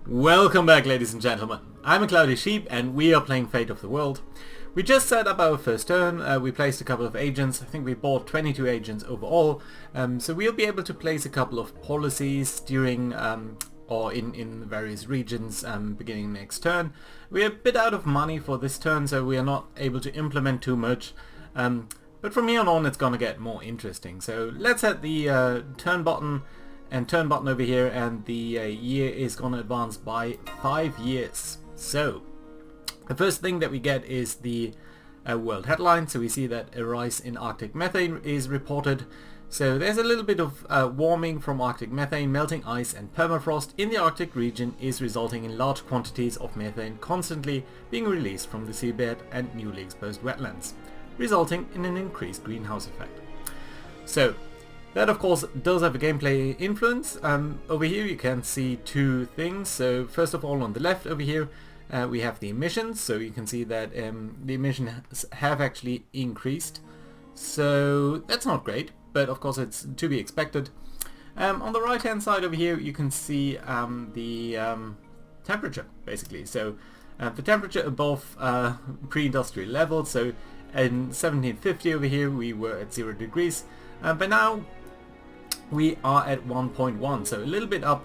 Welcome back, ladies and gentlemen. I'm a Cloudy Sheep and we are playing Fate of the World. We just set up our first turn, we placed a couple of agents. I think we bought 22 agents overall, so we'll be able to place a couple of policies during or in various regions beginning next turn. We're a bit out of money for this turn, so we are not able to implement too much, but from here on it's gonna get more interesting. So let's hit the turn button and turn button over here, and the year is gonna advance by 5 years. So the first thing that we get is the world headline. So we see that a rise in Arctic methane is reported. So there's a little bit of warming from Arctic methane. Melting ice and permafrost in the Arctic region is resulting in large quantities of methane constantly being released from the seabed and newly exposed wetlands, resulting in an increased greenhouse effect. So that of course does have a gameplay influence. Over here you can see two things. So first of all, on the left over here we have the emissions. So you can see that the emissions have actually increased. So that's not great, but of course it's to be expected. On the right hand side over here you can see the temperature basically. So the temperature above pre-industrial levels. So in 1750 over here we were at 0 degrees, but now we are at 1.1, so a little bit up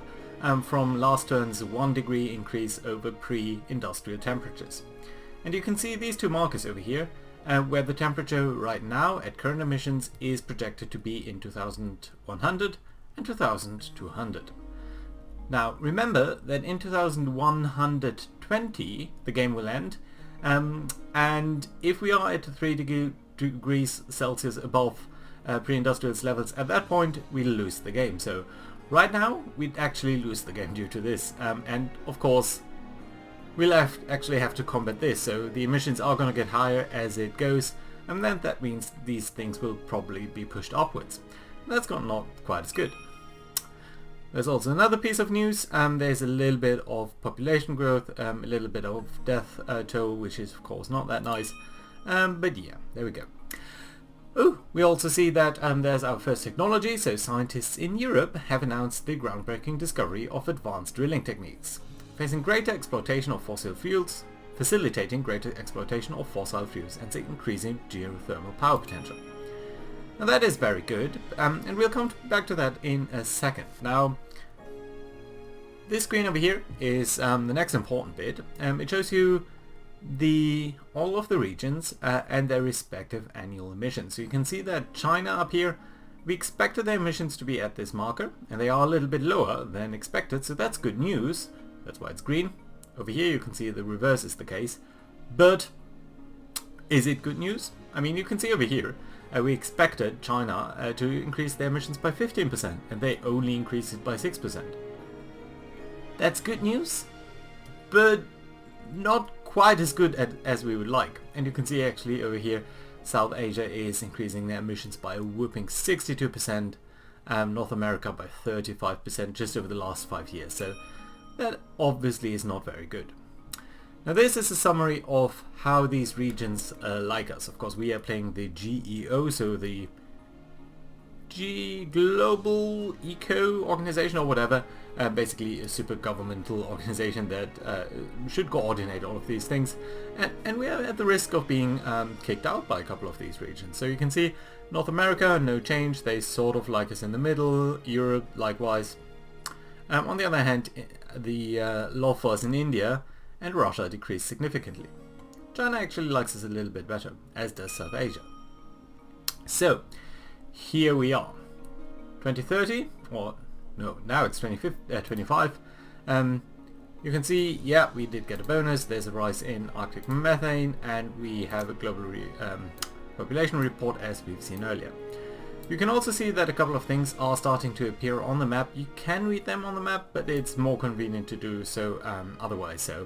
from last turn's 1 degree increase over pre-industrial temperatures. And you can see these two markers over here, where the temperature right now at current emissions is projected to be in 2100 and 2200. Now remember that in 2120 the game will end, and if we are at 3 degrees Celsius above pre-industrial levels at that point, we'll lose the game. So right now we'd actually lose the game due to this, and of course we'll actually have to combat this. So the emissions are going to get higher as it goes, and then that means these things will probably be pushed upwards. That's not quite as good. There's also another piece of news. There's a little bit of population growth, a little bit of death toll, which is of course not that nice, but yeah, there we go. Oh, we also see that there's our first technology. So scientists in Europe have announced the groundbreaking discovery of advanced drilling techniques, facing greater exploitation of fossil fuels, facilitating greater exploitation of fossil fuels and increasing geothermal power potential. Now that is very good, and we'll come back to that in a second. Now this screen over here is the next important bit. It shows you all of the regions and their respective annual emissions. So you can see that China up here, we expected their emissions to be at this marker, and they are a little bit lower than expected, so that's good news. That's why it's green. Over here you can see the reverse is the case, but is it good news? I mean, you can see over here we expected China to increase their emissions by 15%, and they only increased it by 6%. That's good news, but not quite as good as we would like. And you can see actually over here South Asia is increasing their emissions by a whooping 62%, North America by 35% just over the last 5 years. So that obviously is not very good. Now this is a summary of how these regions like us. Of course we are playing the GEO, so the Global Eco Organization or whatever, basically a super governmental organization that should coordinate all of these things, and we are at the risk of being kicked out by a couple of these regions. So you can see North America, no change, they sort of like us in the middle, Europe likewise. On the other hand, the law force in India and Russia decreased significantly. China actually likes us a little bit better, as does South Asia. So here we are, 2030, or no, now it's 25. You can see, yeah, we did get a bonus. There's a rise in Arctic methane, and we have a global population report as we've seen earlier. You can also see that a couple of things are starting to appear on the map. You can read them on the map, but it's more convenient to do so otherwise. So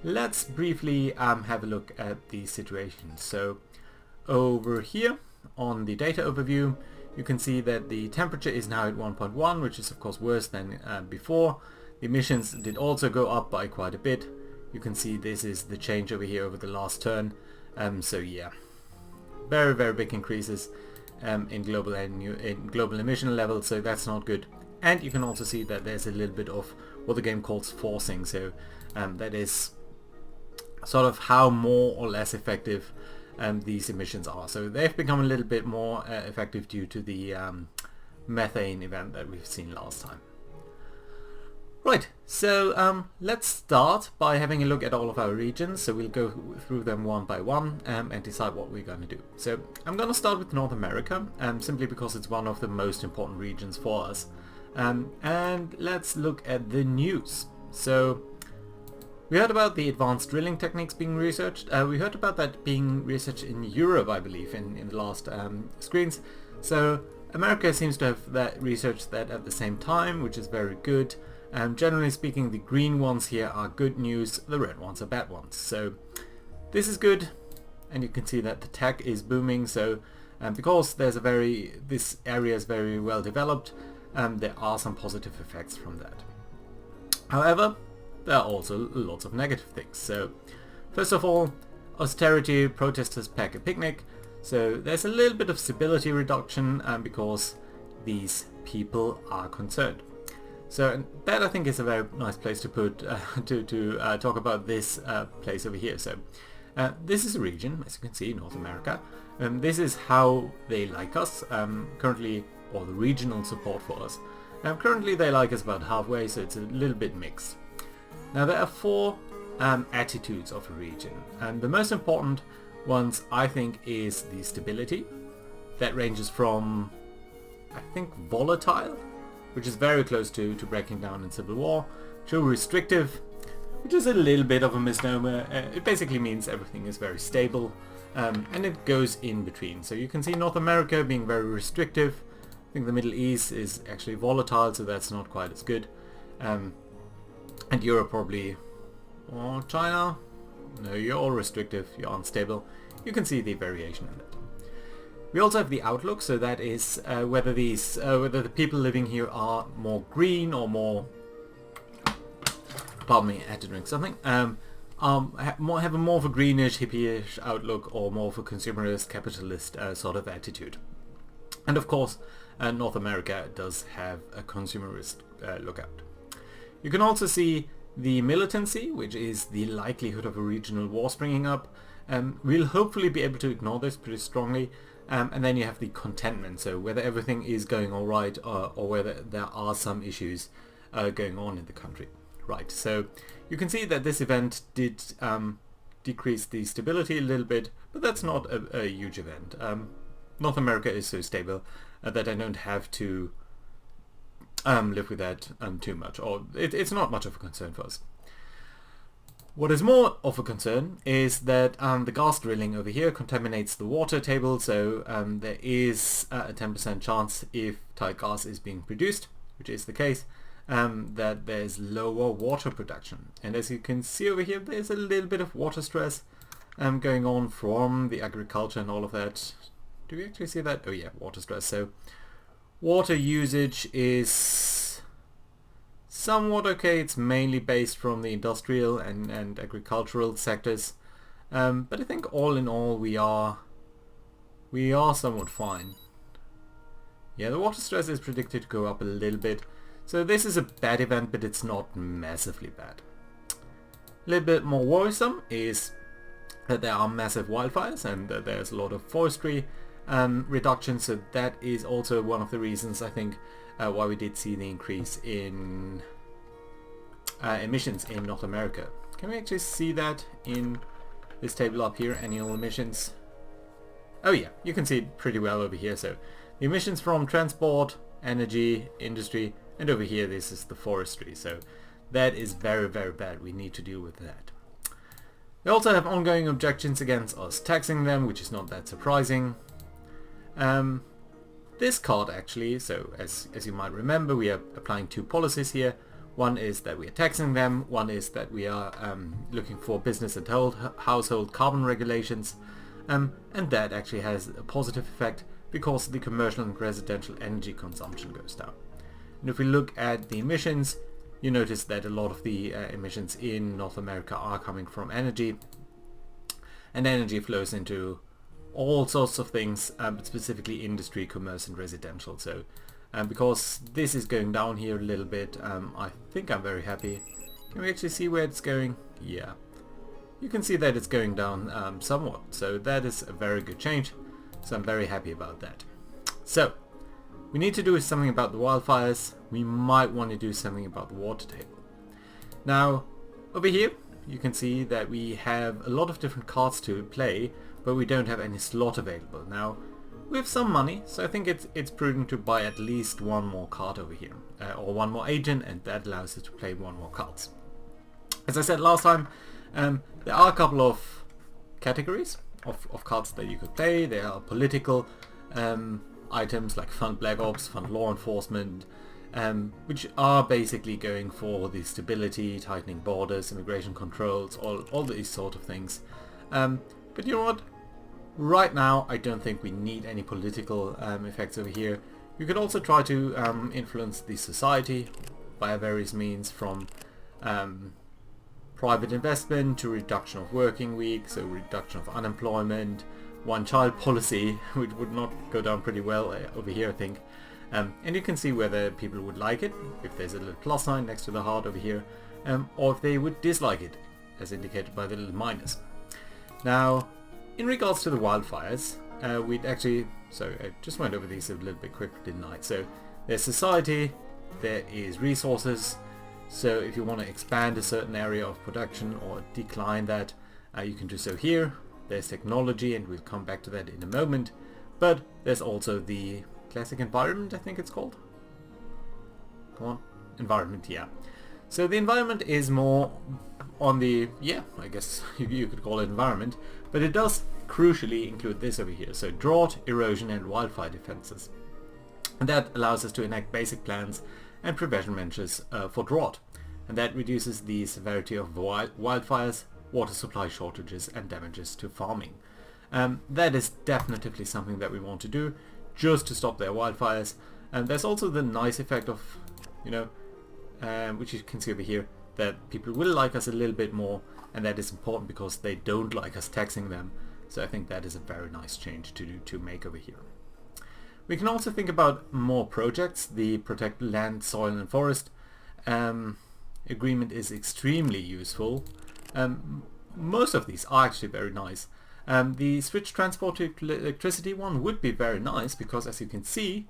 let's briefly have a look at the situation. So over here on the data overview, you can see that the temperature is now at 1.1, which is of course worse than before. The emissions did also go up by quite a bit. You can see this is the change over here over the last turn. So yeah, very big increases in global emission levels, so that's not good. And you can also see that there's a little bit of what the game calls forcing. So that is sort of how more or less effective these emissions are. So they've become a little bit more effective due to the methane event that we've seen last time. Right, so let's start by having a look at all of our regions. So we'll go through them one by one and decide what we're going to do. So I'm going to start with North America, simply because it's one of the most important regions for us. And let's look at the news. So we heard about the advanced drilling techniques being researched. We heard about that being researched in Europe, I believe, in the last screens. So America seems to have researched that at the same time, which is very good. Generally speaking, the green ones here are good news, the red ones are bad ones. So this is good, and you can see that the tech is booming. So because this area is very well developed, there are some positive effects from that. However, there are also lots of negative things. So first of all, austerity protesters pack a picnic. So there's a little bit of stability reduction because these people are concerned. So that I think is a very nice place to put to talk about this place over here. So this is a region, as you can see, North America. This is how they like us currently, or the regional support for us. Currently they like us about halfway, so it's a little bit mixed. Now there are four attitudes of a region, and the most important ones I think is the stability. That ranges from, I think, volatile, which is very close to breaking down in civil war, to restrictive, which is a little bit of a misnomer. It basically means everything is very stable, and it goes in between. So you can see North America being very restrictive. I think the Middle East is actually volatile, so that's not quite as good. And Europe probably, or China, no, you're all restrictive, you're unstable. You can see the variation in that. We also have the outlook, so that is whether the people living here are more green or more, pardon me, I had to drink something, have a more of a greenish, hippie-ish outlook, or more of a consumerist, capitalist sort of attitude. And of course, North America does have a consumerist lookout. You can also see the militancy, which is the likelihood of a regional war springing up. We'll hopefully be able to ignore this pretty strongly. And then you have the contentment, so whether everything is going all right or whether there are some issues going on in the country. Right, so you can see that this event did decrease the stability a little bit, but that's not a huge event. North America is so stable that I don't have to live with that too much, or it's not much of a concern for us. What is more of a concern is that the gas drilling over here contaminates the water table, so there is a 10% chance, if tight gas is being produced, which is the case, that there's lower water production. And as you can see over here, there's a little bit of water stress going on from the agriculture and all of that. Do we actually see that? Oh yeah, water stress. So water usage is somewhat okay. It's mainly based from the industrial and agricultural sectors, but I think all in all we are somewhat fine. Yeah, the water stress is predicted to go up a little bit, so this is a bad event, but it's not massively bad. A little bit more worrisome is that there are massive wildfires and that there's a lot of forestry reduction, so that is also one of the reasons I think why we did see the increase in emissions in North America. Can we actually see that in this table up here, annual emissions? Oh yeah, you can see it pretty well over here. So the emissions from transport, energy, industry, and over here this is the forestry. So that is very, very bad. We need to deal with that. They also have ongoing objections against us taxing them, which is not that surprising. This card actually, so as you might remember, we are applying two policies here. One is that we are taxing them, one is that we are looking for business and household carbon regulations, and that actually has a positive effect because the commercial and residential energy consumption goes down. And if we look at the emissions, you notice that a lot of the emissions in North America are coming from energy, and energy flows into all sorts of things, but specifically industry, commerce and residential. So because this is going down here a little bit. I think I'm very happy. Can we actually see where it's going? Yeah. You can see that it's going down somewhat, so that is a very good change. So I'm very happy about that. So, we need to do something about the wildfires. We might want to do something about the water table. Now, over here, you can see that we have a lot of different cards to play, but we don't have any slot available. Now, we have some money, so I think it's prudent to buy at least one more card over here, or one more agent, and that allows us to play one more cards. As I said last time, there are a couple of categories of cards that you could play. There are political items like Fund Black Ops, Fund Law Enforcement, which are basically going for the stability, tightening borders, immigration controls, all these sort of things. But you know what? Right now I don't think we need any political effects over here. You could also try to influence the society via various means, from private investment to reduction of working week, so reduction of unemployment, one-child policy, which would not go down pretty well over here, I think. And you can see whether people would like it, if there's a little plus sign next to the heart over here, or if they would dislike it, as indicated by the little minus. Now, in regards to the wildfires, we'd actually, so I just went over these a little bit quicker, didn't I? So there's society, there is resources. So if you want to expand a certain area of production or decline that, you can do so here. There's technology, and we'll come back to that in a moment. But there's also the classic environment, I think it's called. Come on, environment, yeah. So the environment is more on the, yeah, I guess you could call it environment, but it does crucially include this over here. So drought, erosion and wildfire defenses. And that allows us to enact basic plans and prevention measures for drought. And that reduces the severity of wildfires, water supply shortages and damages to farming. That is definitively something that we want to do, just to stop their wildfires. And there's also the nice effect of, you know, which you can see over here, that people will like us a little bit more, and that is important because they don't like us taxing them. So I think that is a very nice change to make over here. We can also think about more projects. The Protect Land, Soil and Forest agreement is extremely useful. Most of these are actually very nice. The switch transport to electricity one would be very nice, because as you can see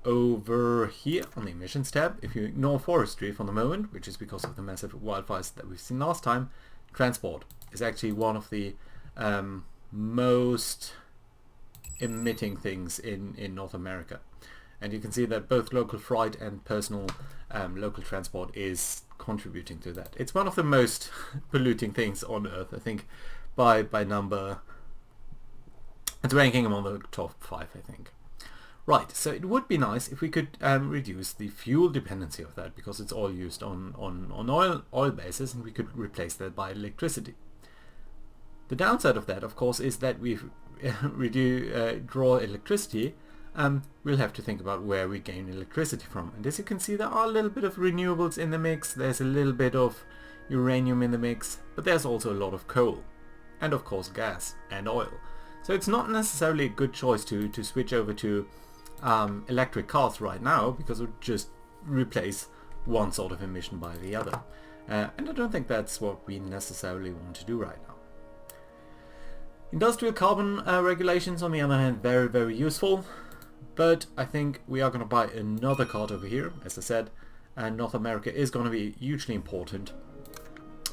over here on the emissions tab, if you ignore forestry for the moment, which is because of the massive wildfires that we've seen last time, transport is actually one of the most emitting things in North America. And you can see that both local freight and personal local transport is contributing to that. It's one of the most polluting things on Earth, I think, by number. It's ranking among the top 5, I think. Right, so it would be nice if we could reduce the fuel dependency of that, because it's all used on oil basis, and we could replace that by electricity. The downside of that, of course, is that we draw electricity. We'll have to think about where we gain electricity from. And as you can see, there are a little bit of renewables in the mix, there's a little bit of uranium in the mix, but there's also a lot of coal, and of course gas and oil. So it's not necessarily a good choice to switch over to electric cars right now, because it would just replace one sort of emission by the other. And I don't think that's what we necessarily want to do right now. Industrial carbon regulations, on the other hand, very, very useful. But I think we are going to buy another card over here. As I said, North America is going to be hugely important.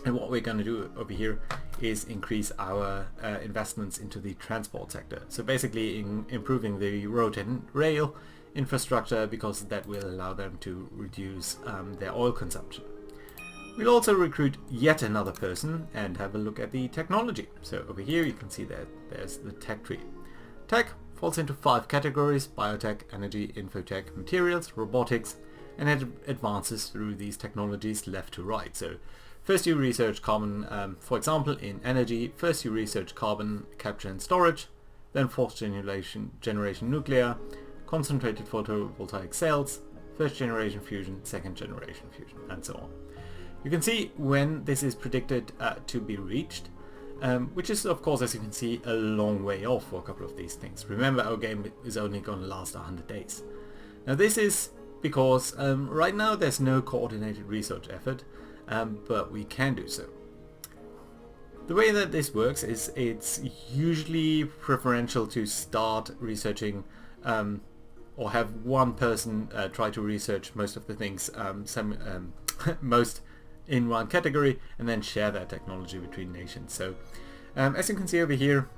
And what we're going to do over here is increase our investments into the transport sector. So basically improving the road and rail infrastructure, because that will allow them to reduce their oil consumption. We'll also recruit yet another person and have a look at the technology. So over here you can see that there's the tech tree. Tech falls into 5 categories: biotech, energy, infotech, materials, robotics, and it advances through these technologies left to right. So first you research carbon, for example in energy, first you research carbon capture and storage, then fourth generation nuclear, concentrated photovoltaic cells, first generation fusion, second generation fusion, and so on. You can see when this is predicted to be reached, which is of course, as you can see, a long way off for a couple of these things. Remember, our game is only going to last 100 days. Now this is because right now there's no coordinated research effort, but we can do so. The way that this works is it's usually preferential to start researching or have one person try to research most of the things, most in one category, and then share that technology between nations. So as you can see over here,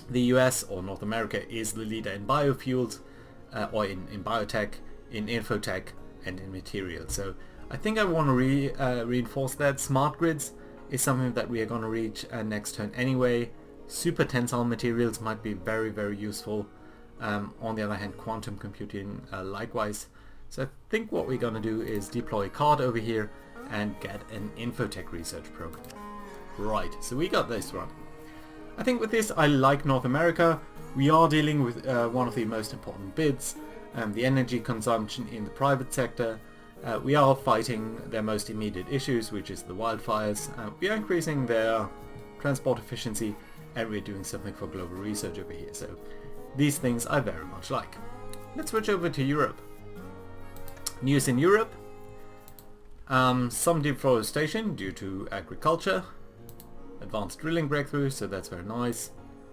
the US or North America is the leader in biofuels, or in biotech, in infotech, and in materials. So I think I want to reinforce that smart grids is something that we are going to reach next turn anyway. Super tensile materials might be very, very useful. On the other hand, quantum computing likewise. So I think what we're going to do is deploy a card over here and get an infotech research program. Right, so we got this one. I think with this I like North America. We are dealing with one of the most important bids, the energy consumption in the private sector. We are fighting their most immediate issues, which is the wildfires. We are increasing their transport efficiency, and we're doing something for global research over here. So these things I very much like. Let's switch over to Europe. News in Europe. Some deforestation due to agriculture. Advanced drilling breakthrough, so that's very nice.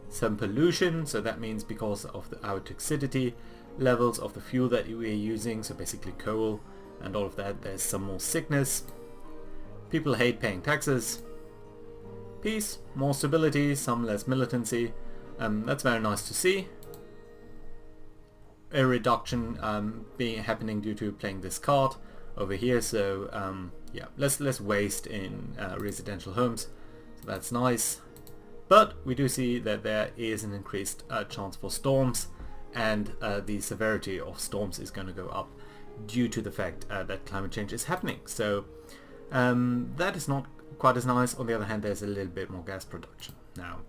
Some pollution, so that means because of our toxicity levels of the fuel that we're using, so basically coal and all of that, there's some more sickness. People hate paying taxes. Peace, more stability, some less militancy. That's very nice to see. A reduction happening due to playing this card over here, so yeah, less waste in residential homes, so that's nice. But we do see that there is an increased chance for storms, and the severity of storms is going to go up due to the fact that climate change is happening. So that is not quite as nice. On the other hand, there's a little bit more gas production. Now,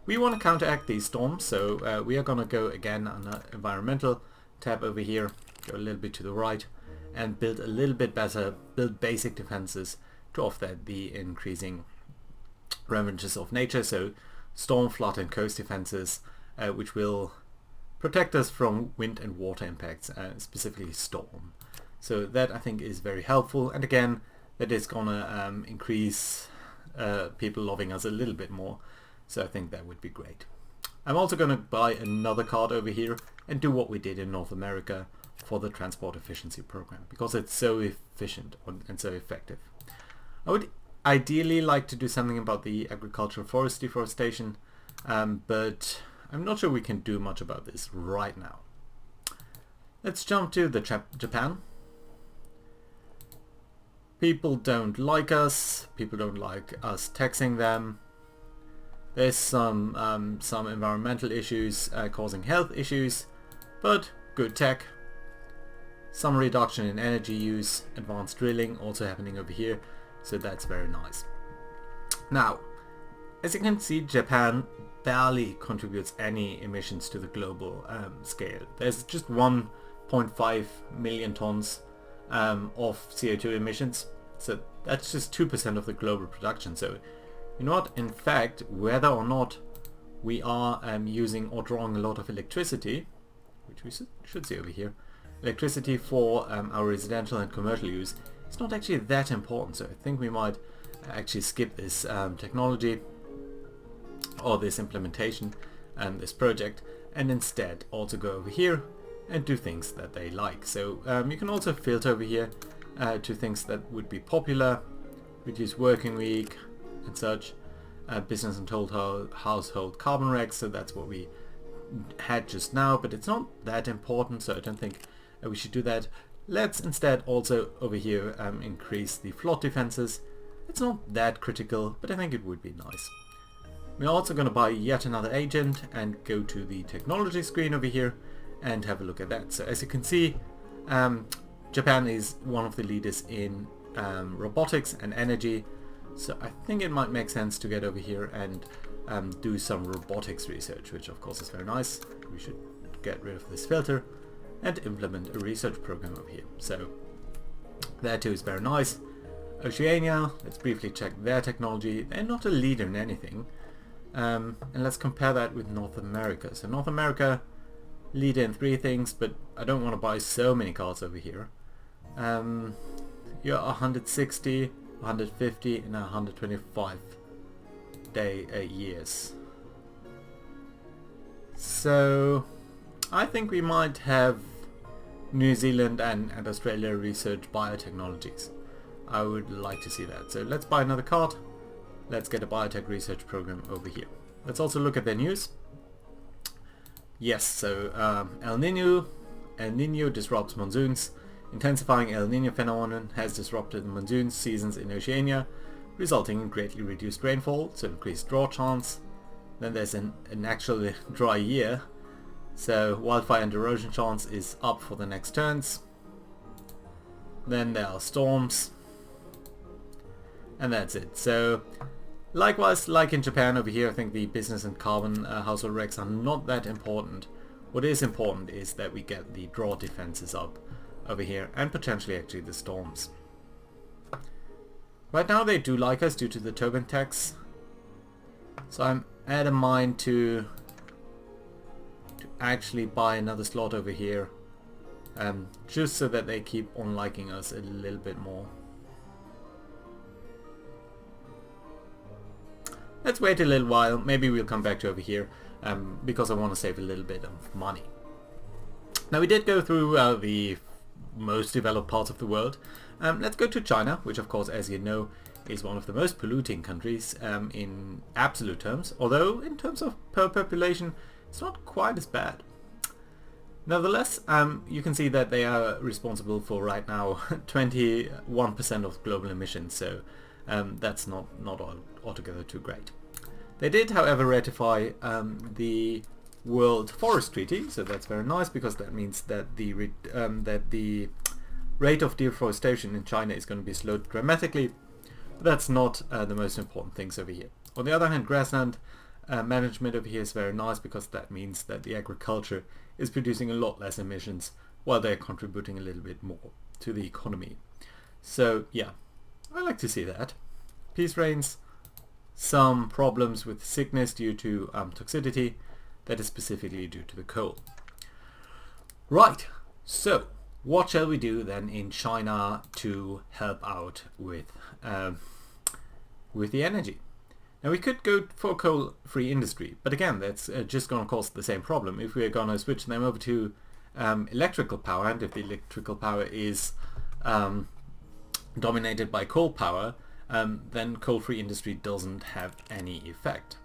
we want to counteract these storms, so we are going to go again on the environmental tab over here, go a little bit to the right, and build a little bit better, build basic defenses to offset the increasing ravages of nature. So storm, flood and coast defenses, which will protect us from wind and water impacts, specifically storm. So that I think is very helpful, and again that is gonna increase people loving us a little bit more, so I think that would be great. I'm also going to buy another card over here and do what we did in North America for the transport efficiency program, because it's so efficient and so effective. I would ideally like to do something about the agricultural forest deforestation, but I'm not sure we can do much about this right now. Let's jump to the Japan. People don't like us. People don't like us taxing them. There's some environmental issues causing health issues, but good tech. Some reduction in energy use, advanced drilling also happening over here, so that's very nice. Now, as you can see, Japan barely contributes any emissions to the global scale. There's just 1.5 million tons of CO2 emissions, so that's just 2% of the global production. So you know what, in fact, whether or not we are using or drawing a lot of electricity, which we should see over here, electricity for our residential and commercial use, it's not actually that important. So I think we might actually skip this technology or this implementation and this project, and instead also go over here and do things that they like. So you can also filter over here to things that would be popular, reduce working week and such, business and household carbon regs, so that's what we had just now, but it's not that important, so I don't think we should do that. Let's instead also over here increase the flood defenses. It's not that critical, but I think it would be nice. We're also going to buy yet another agent and go to the technology screen over here and have a look at that. So as you can see, Japan is one of the leaders in robotics and energy, so I think it might make sense to get over here and do some robotics research, which of course is very nice. We should get rid of this filter and implement a research program over here. So that too is very nice. Oceania, let's briefly check their technology. They're not a leader in anything. And let's compare that with North America. So North America, leader in 3 things, but I don't want to buy so many cards over here. You're 160, 150 and 125 years. So I think we might have New Zealand and Australia research biotechnologies. I would like to see that. So let's buy another card. Let's get a biotech research program over here. Let's also look at their news. Yes, so El Nino disrupts monsoons. Intensifying El Nino phenomenon has disrupted the monsoon seasons in Oceania, resulting in greatly reduced rainfall, so increased drought chance. Then there's an actually dry year, so wildfire and erosion chance is up for the next turns. Then there are storms, and that's it. So likewise, like in Japan over here, I think the business and carbon household regs are not that important. What is important is that we get the drought defenses up over here, and potentially actually the storms. Right now they do like us due to the Tobin tax, so I'm at a mind to actually buy another slot over here, just so that they keep on liking us a little bit more. Let's wait a little while, maybe we'll come back to over here, because I want to save a little bit of money. Now we did go through the most developed parts of the world. Let's go to China, which of course, as you know, is one of the most polluting countries in absolute terms, although in terms of per population it's not quite as bad. Nevertheless, you can see that they are responsible for right now 21% of global emissions, so that's not altogether too great. They did, however, ratify the World Forest Treaty, so that's very nice, because that means that the rate of deforestation in China is going to be slowed dramatically. But that's not the most important things over here. On the other hand, grassland management over here is very nice, because that means that the agriculture is producing a lot less emissions while they're contributing a little bit more to the economy. So yeah, I like to see that. Peace reigns. Some problems with sickness due to toxicity. That is specifically due to the coal. Right, so what shall we do then in China to help out with the energy? Now we could go for coal-free industry, but again, that's just going to cause the same problem. If we're going to switch them over to electrical power, and if the electrical power is dominated by coal power, then coal-free industry doesn't have any effect.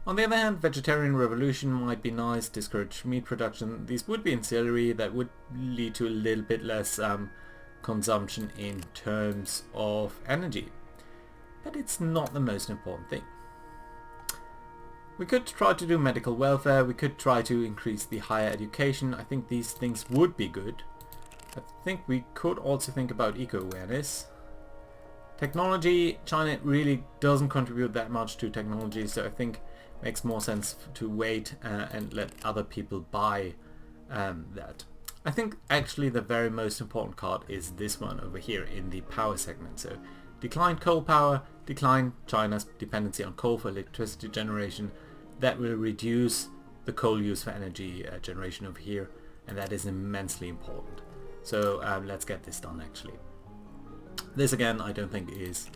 On the other hand, vegetarian revolution might be nice, discourage meat production. These would be ancillary that would lead to a little bit less consumption in terms of energy. But it's not the most important thing. We could try to do medical welfare, we could try to increase the higher education. I think these things would be good. I think we could also think about eco-awareness. Technology, China really doesn't contribute that much to technology, so I think it makes more sense to wait and let other people buy that. I think actually the very most important card is this one over here in the power segment. So decline coal power, decline China's dependency on coal for electricity generation. That will reduce the coal use for energy generation over here, and that is immensely important. So let's get this done actually. This again I don't think is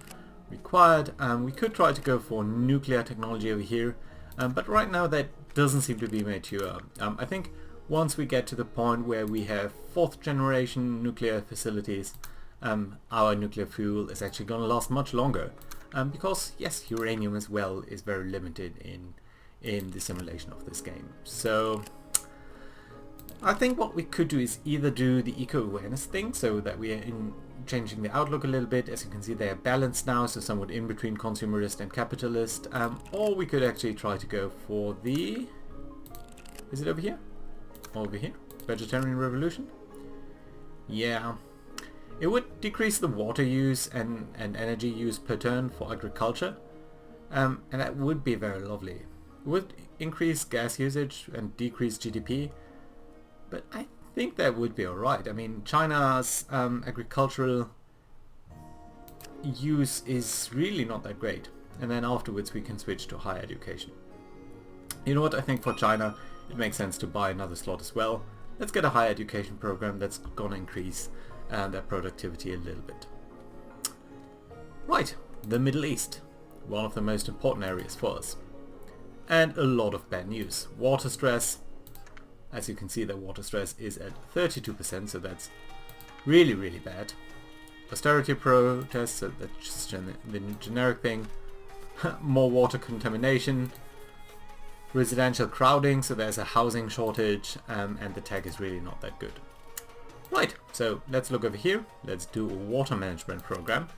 required. We could try to go for nuclear technology over here, but right now that doesn't seem to be mature. I think once we get to the point where we have 4th generation nuclear facilities, our nuclear fuel is actually going to last much longer, because yes, uranium as well is very limited in the simulation of this game. So I think what we could do is either do the eco-awareness thing, so that we are changing the outlook a little bit. As you can see, they are balanced now, so somewhat in between consumerist and capitalist, or we could actually try to go for the... is it over here? Over here? Vegetarian revolution? Yeah. It would decrease the water use and energy use per turn for agriculture, and that would be very lovely. It would increase gas usage and decrease GDP, but I think that would be alright. I mean, China's agricultural use is really not that great, and then afterwards we can switch to higher education. You know what, I think for China it makes sense to buy another slot as well. Let's get a higher education program that's gonna increase their productivity a little bit. Right, the Middle East, one of the most important areas for us. And a lot of bad news. Water stress, as you can see, the water stress is at 32%, so that's really, really bad. Austerity protests, so that's just the generic thing. More water contamination. Residential crowding, so there's a housing shortage, and the tech is really not that good. Right, so let's look over here. Let's do a water management program.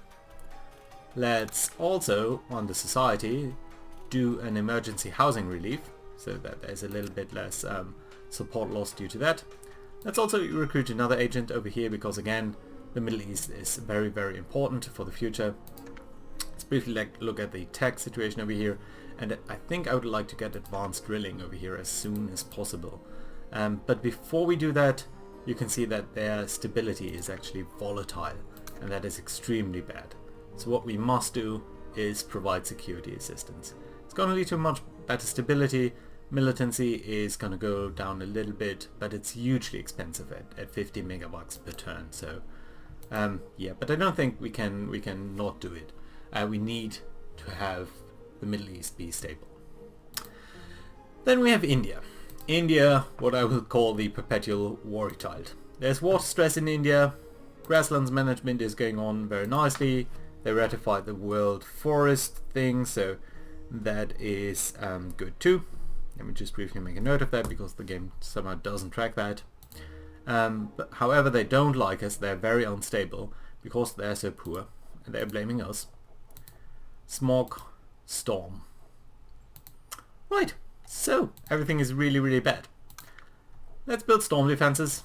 Let's also, on the society, do an emergency housing relief, so that there's a little bit less support loss due to that. Let's also recruit another agent over here, because again, the Middle East is very, very important for the future. Let's briefly look at the tech situation over here, and I think I would like to get advanced drilling over here as soon as possible. But before we do that, you can see that their stability is actually volatile, and that is extremely bad. So what we must do is provide security assistance. It's going to lead to much better stability. Militancy is going to go down a little bit, but it's hugely expensive at 50 megabucks per turn. So yeah, but I don't think we can not do it. We need to have the Middle East be stable. Then we have India. India, what I will call the perpetual worry child. There's water stress in India. Grasslands management is going on very nicely. They ratified the World Forest thing, so that is good too. Let me just briefly make a note of that, because the game somehow doesn't track that. But however, they don't like us. They're very unstable because they're so poor, and they're blaming us. Smog, storm. Right, so everything is really, really bad. Let's build storm defenses.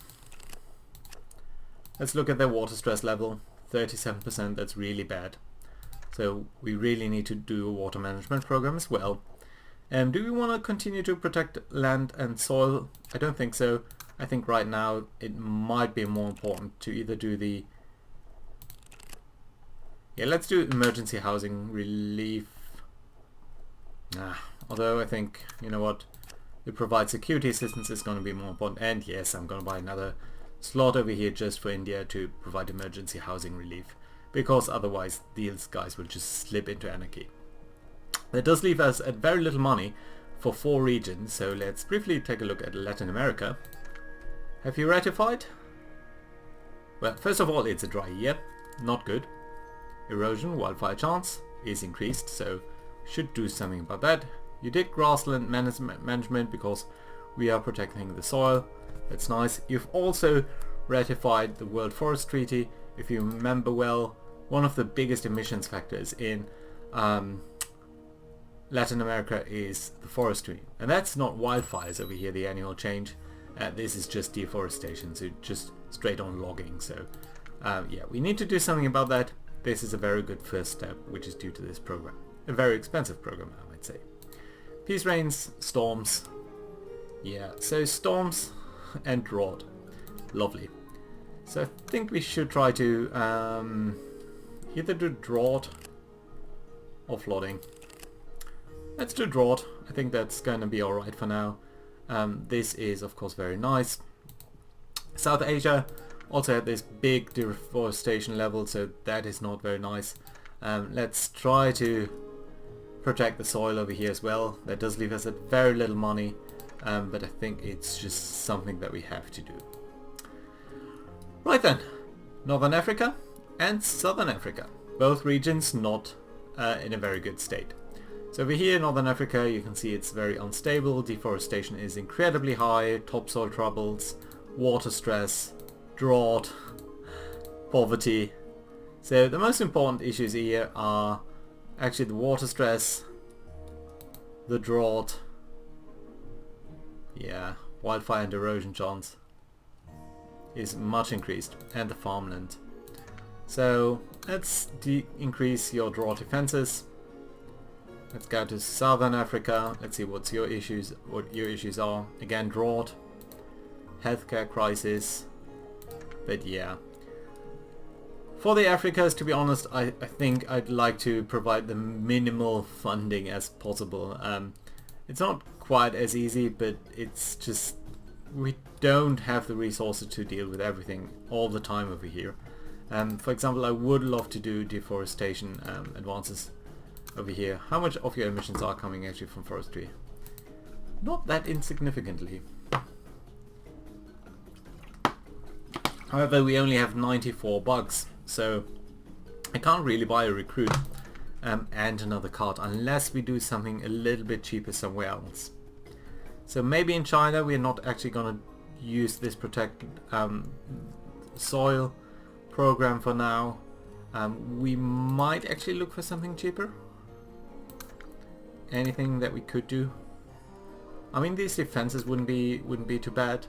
Let's look at their water stress level. 37%, that's really bad. So we really need to do a water management program as well. Do we want to continue to protect land and soil? I don't think so. I think right now it might be more important to either do the... Yeah, let's do emergency housing relief. Although I think, you know what, to provide security assistance is going to be more important. And yes, I'm going to buy another slot over here just for India to provide emergency housing relief, because otherwise these guys will just slip into anarchy. That does leave us at very little money for 4 regions, so let's briefly take a look at Latin America. Have you ratified? Well, first of all, it's a dry year, not good. Erosion, wildfire chance is increased, so should do something about that. You did grassland management because we are protecting the soil. That's nice. You've also ratified the World Forest Treaty. If you remember well, one of the biggest emissions factors in Latin America is the forestry. And that's not wildfires over here, the annual change. This is just deforestation, so just straight on logging. So yeah, we need to do something about that. This is a very good first step, which is due to this program. A very expensive program, I might say. Peace rains, storms. Yeah, so storms and drought. Lovely. So I think we should try to either do drought or flooding. Let's do drought. I think that's going to be alright for now. This is of course very nice. South Asia also had this big deforestation level, so that is not very nice. Let's try to protect the soil over here as well. That does leave us at very little money, but I think it's just something that we have to do. Right then, Northern Africa and Southern Africa. Both regions not in a very good state. So over here in Northern Africa you can see it's very unstable, deforestation is incredibly high, topsoil troubles, water stress, drought, poverty. So the most important issues here are actually the water stress, the drought, yeah, wildfire and erosion chance is much increased, and the farmland. So let's increase your drought defenses. Let's go to Southern Africa. Let's see what your issues are. Again, drought, healthcare crisis. But yeah, for the Africas, to be honest, I think I'd like to provide the minimal funding as possible. It's not quite as easy, but it's just we don't have the resources to deal with everything all the time over here. For example, I would love to do deforestation advances over here. How much of your emissions are coming actually from forestry? Not that insignificantly. However, we only have 94 bucks, so I can't really buy a recruit and another card unless we do something a little bit cheaper somewhere else. So maybe in China we're not actually gonna use this protect soil program for now. We might actually look for something cheaper. Anything that we could do. I mean, these defenses wouldn't be too bad.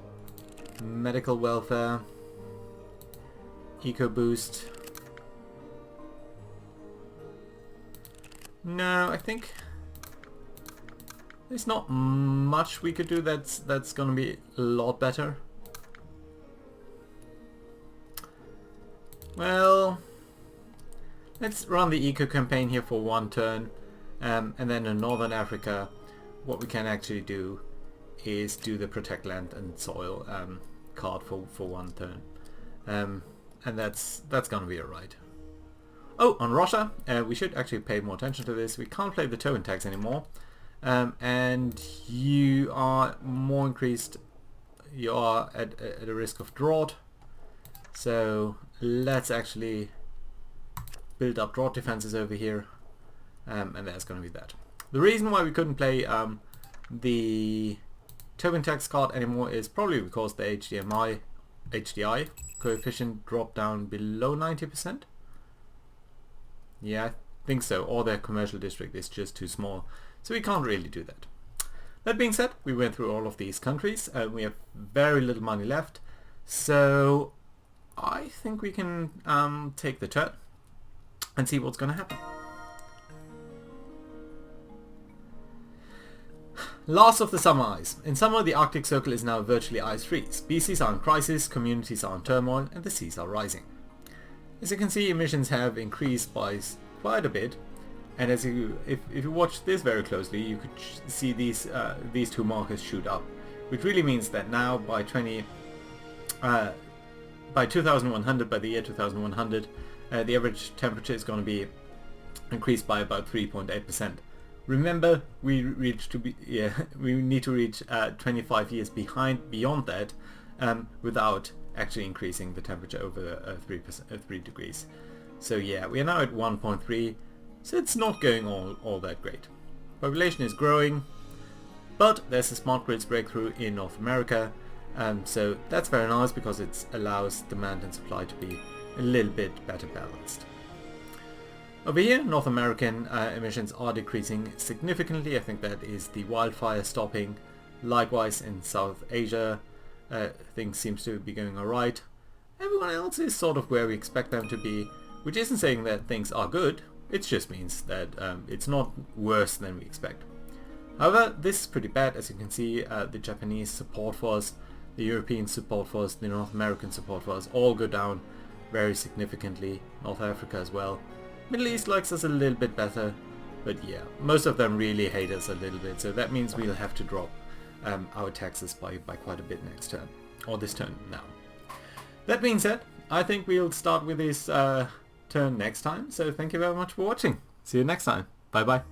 Medical welfare, eco boost. No, I think there's not much we could do that's gonna be a lot better. Well, let's run the eco campaign here for one turn, and then in Northern Africa what we can actually do is do the protect land and soil card for one turn, and that's gonna be alright. Oh, on Russia, we should actually pay more attention to this. We can't play the Tobin tax anymore, and you are more increased. You are at a risk of drought, so let's actually build up drought defenses over here, and that's going to be that. The reason why we couldn't play the Tobin tax card anymore is probably because the HDI coefficient dropped down below 90%. Yeah, I think so, or their commercial district is just too small, so we can't really do that. That being said, we went through all of these countries, we have very little money left, so I think we can take the turn and see what's going to happen. Last of the summer ice. In summer, the Arctic Circle is now virtually ice-free. Species are in crisis, communities are in turmoil, and the seas are rising. As you can see, emissions have increased by quite a bit, and as if you watch this very closely, you could see these two markers shoot up, which really means that now by 2100, by the year 2100, the average temperature is going to be increased by about 3.8%. Remember, we need to reach 25 years beyond that without actually increasing the temperature over 3 degrees. So yeah, we are now at 1.3, so it's not going all that great. Population is growing, but there's a smart grids breakthrough in North America, so that's very nice because it allows demand and supply to be a little bit better balanced. Over here, North American emissions are decreasing significantly. I think that is the wildfire stopping. Likewise in South Asia, things seems to be going alright. Everyone else is sort of where we expect them to be, which isn't saying that things are good, it just means that it's not worse than we expect. However, this is pretty bad. As you can see, the Japanese support for us, the European support for us, the North American support for us all go down very significantly, North Africa as well. Middle East likes us a little bit better, but yeah, most of them really hate us a little bit, so that means we'll have to drop our taxes by quite a bit next turn, or this turn now. That being said, I think we'll start with this turn next time, so thank you very much for watching. See you next time. Bye bye.